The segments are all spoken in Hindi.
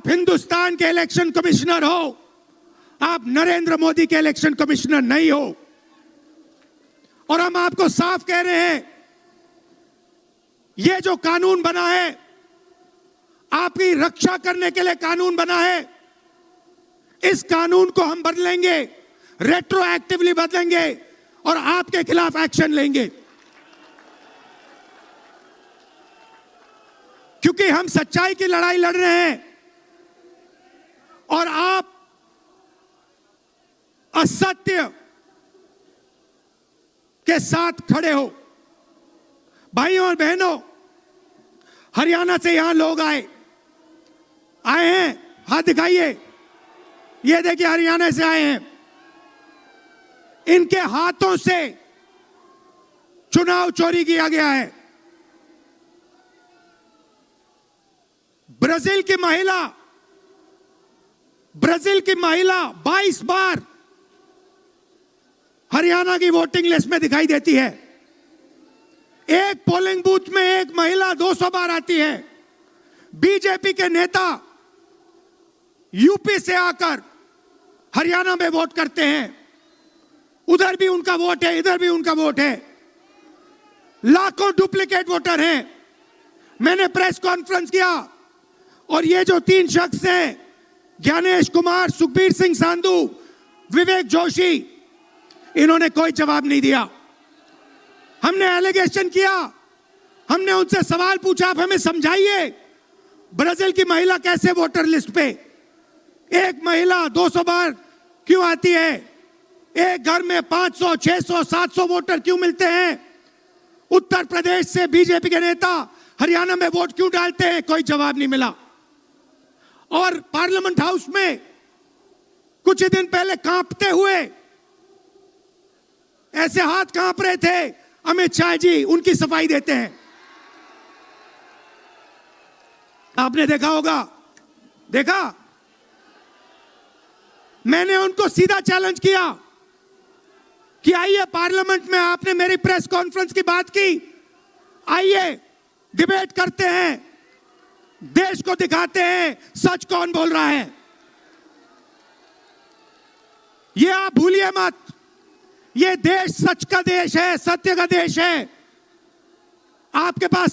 आप हिंदुस्तान के इलेक्शन कमिश्नर हो, आप नरेंद्र मोदी के इलेक्शन कमिश्नर नहीं हो। और हम आपको साफ कह रहे हैं, यह जो कानून बना है, आपकी रक्षा करने के लिए कानून बना है। इस कानून को हम बदलेंगे, रेट्रोएक्टिवली बदलेंगे और आपके खिलाफ एक्शन लेंगे, क्योंकि हम सच्चाई की लड़ाई लड़ रहे हैं और आप असत्य के साथ खड़े हो। भाइयों और बहनों, हरियाणा से यहां लोग आए हैं, हाथ दिखाइए। ये देखिए, हरियाणा से आए हैं। इनके हाथों से चुनाव चोरी किया गया है। ब्राजील की महिला 22 बार हरियाणा की वोटिंग लिस्ट में दिखाई देती है। एक पोलिंग बूथ में एक महिला 200 बार आती है। बीजेपी के नेता यूपी से आकर हरियाणा में वोट करते हैं। उधर भी उनका वोट है, इधर भी उनका वोट है। लाखों डुप्लीकेट वोटर हैं। मैंने प्रेस कॉन्फ्रेंस किया और ये जो 3 शख्स हैं, ज्ञानेश कुमार, सुखबीर सिंह सांधू, विवेक जोशी, इन्होंने कोई जवाब नहीं दिया। हमने एलिगेशन किया, हमने उनसे सवाल पूछा, आप हमें समझाइए ब्राजील की महिला कैसे वोटर लिस्ट पे, एक महिला 200 बार क्यों आती है? एक घर में 500, 600, 700 वोटर क्यों मिलते हैं? उत्तर प्रदेश से बीजेपी के नेता हरियाणा में वोट क्यों डालते हैं? कोई जवाब नहीं मिला। और पार्लियामेंट हाउस में कुछ ही दिन पहले कांपते हुए, ऐसे हाथ कांप रहे थे, अमित शाह जी उनकी सफाई देते हैं। आपने देखा होगा, देखा? मैंने उनको सीधा चैलेंज किया कि आइए पार्लियामेंट में, आपने मेरी प्रेस कॉन्फ्रेंस की बात की, आइए डिबेट करते हैं, देश को दिखाते हैं सच कौन बोल रहा है। ये आप भूलिए मत, ये देश सच का देश है, सत्य का देश है। आपके पास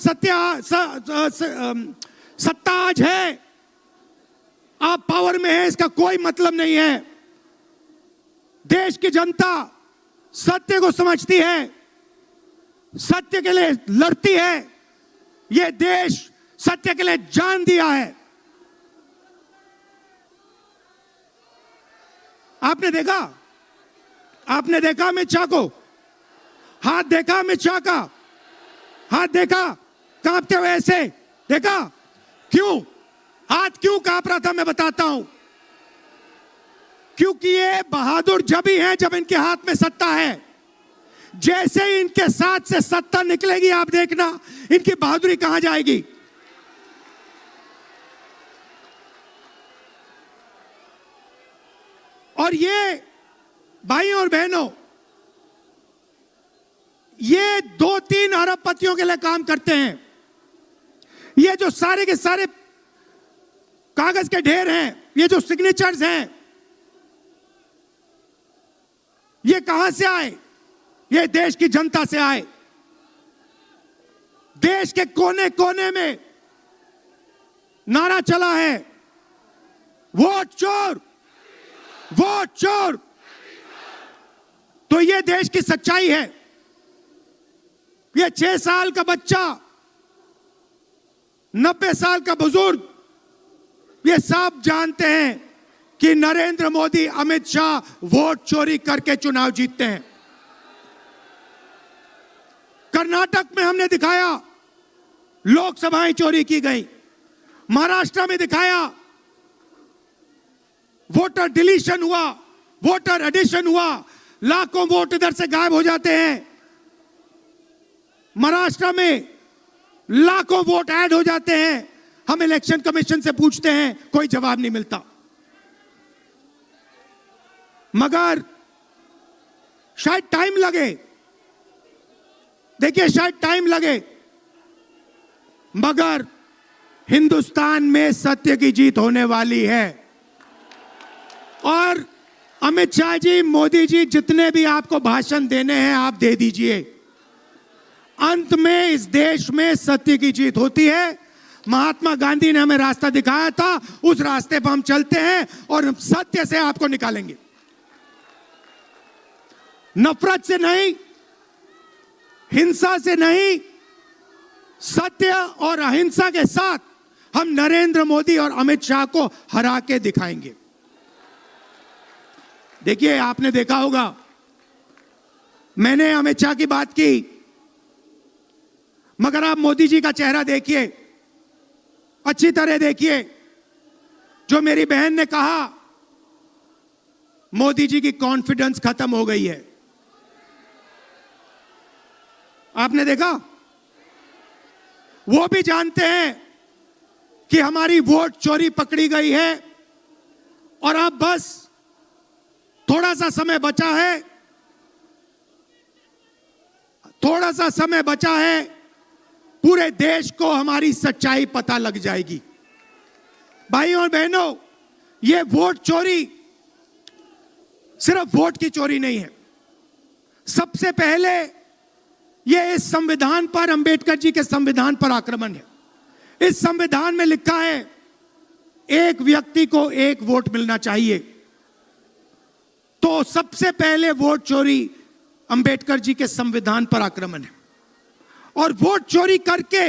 सत्ता आज है, आप पावर में हैं, इसका कोई मतलब नहीं है। देश की जनता सत्य को समझती है, सत्य के लिए लड़ती है। यह देश सत्य के लिए जान दिया है। आपने देखा अमित शाह को, हाथ देखा अमित शाह का, हाथ देखा कांपते हुए ऐसे देखा? क्यों हाथ क्यों कांप रहा था? मैं बताता हूं। क्योंकि ये बहादुर जब ही हैं जब इनके हाथ में सत्ता है। जैसे ही इनके साथ से सत्ता निकलेगी, आप देखना इनकी बहादुरी कहां जाएगी। और ये भाइयों और बहनों, ये 2-3 अरबपतियों के लिए काम करते हैं। ये जो सारे के सारे कागज के ढेर हैं, ये जो सिग्नेचर्स हैं, ये कहां से आए? ये देश की जनता से आए। देश के कोने कोने में नारा चला है, वोट चोर, वोट चोर। तो ये देश की सच्चाई है। ये 6 साल का बच्चा, 90 साल का बुजुर्ग, ये सब जानते हैं कि नरेंद्र मोदी, अमित शाह वोट चोरी करके चुनाव जीतते हैं। कर्नाटक में हमने दिखाया लोकसभाएं चोरी की गई, महाराष्ट्र में दिखाया वोटर डिलीशन हुआ, वोटर एडिशन हुआ, लाखों वोट इधर से गायब हो जाते हैं। महाराष्ट्र में लाखों वोट ऐड हो जाते हैं। हम इलेक्शन कमीशन से पूछते हैं, कोई जवाब नहीं मिलता। मगर शायद टाइम लगे, देखिए शायद टाइम लगे, मगर हिंदुस्तान में सत्य की जीत होने वाली है। और अमित शाह जी, मोदी जी, जितने भी आपको भाषण देने हैं आप दे दीजिए। अंत में इस देश में सत्य की जीत होती है। महात्मा गांधी ने हमें रास्ता दिखाया था, उस रास्ते पर हम चलते हैं और सत्य से आपको निकालेंगे। नफरत से नहीं, हिंसा से नहीं, सत्य और अहिंसा के साथ हम नरेंद्र मोदी और अमित शाह को हरा के दिखाएंगे। देखिए, आपने देखा होगा, मैंने अमित शाह की बात की, मगर आप मोदी जी का चेहरा देखिए, अच्छी तरह देखिए। जो मेरी बहन ने कहा, मोदी जी की कॉन्फिडेंस खत्म हो गई है। आपने देखा? वो भी जानते हैं कि हमारी वोट चोरी पकड़ी गई है और अब बस थोड़ा सा समय बचा है, थोड़ा सा समय बचा है, पूरे देश को हमारी सच्चाई पता लग जाएगी। भाइयों और बहनों, ये वोट चोरी सिर्फ वोट की चोरी नहीं है। सबसे पहले ये इस संविधान पर, अंबेडकर जी के संविधान पर आक्रमण है। इस संविधान में लिखा है एक व्यक्ति को एक वोट मिलना चाहिए। तो सबसे पहले वोट चोरी अंबेडकर जी के संविधान पर आक्रमण है। और वोट चोरी करके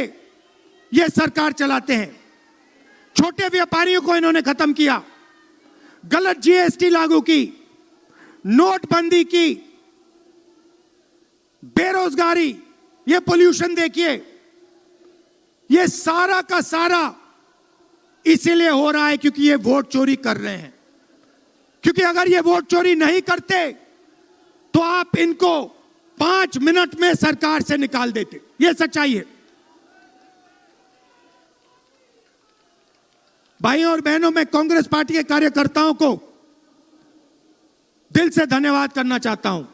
यह सरकार चलाते हैं। छोटे व्यापारियों को इन्होंने खत्म किया, गलत जीएसटी लागू की, नोटबंदी की, बेरोजगारी, ये पोल्यूशन देखिए, ये सारा का सारा इसीलिए हो रहा है क्योंकि ये वोट चोरी कर रहे हैं। क्योंकि अगर ये वोट चोरी नहीं करते तो आप इनको 5 मिनट में सरकार से निकाल देते। ये सच्चाई है। भाइयों और बहनों, मैं कांग्रेस पार्टी के कार्यकर्ताओं को दिल से धन्यवाद करना चाहता हूं।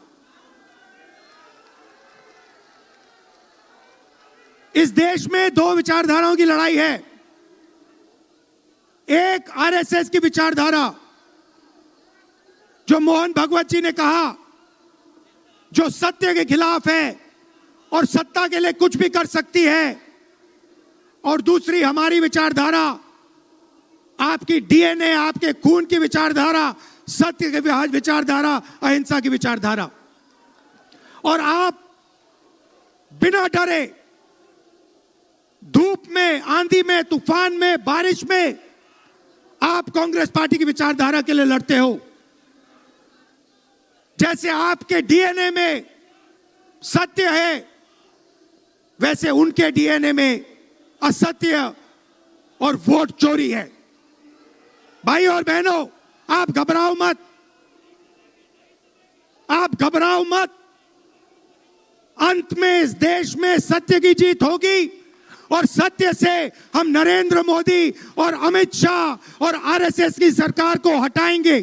इस देश में 2 विचारधाराओं की लड़ाई है। एक आरएसएस की विचारधारा, जो मोहन भगवत जी ने कहा, जो सत्य के खिलाफ है और सत्ता के लिए कुछ भी कर सकती है। और दूसरी हमारी विचारधारा, आपकी डीएनए, आपके खून की विचारधारा, सत्य की विचारधारा, अहिंसा की विचारधारा। और आप बिना डरे, धूप में, आंधी में, तूफान में, बारिश में, आप कांग्रेस पार्टी की विचारधारा के लिए लड़ते हो। जैसे आपके डीएनए में सत्य है, वैसे उनके डीएनए में असत्य और वोट चोरी है। भाई और बहनों, आप घबराओ मत, आप घबराओ मत। अंत में इस देश में सत्य की जीत होगी और सत्य से हम नरेंद्र मोदी और अमित शाह और आरएसएस की सरकार को हटाएंगे।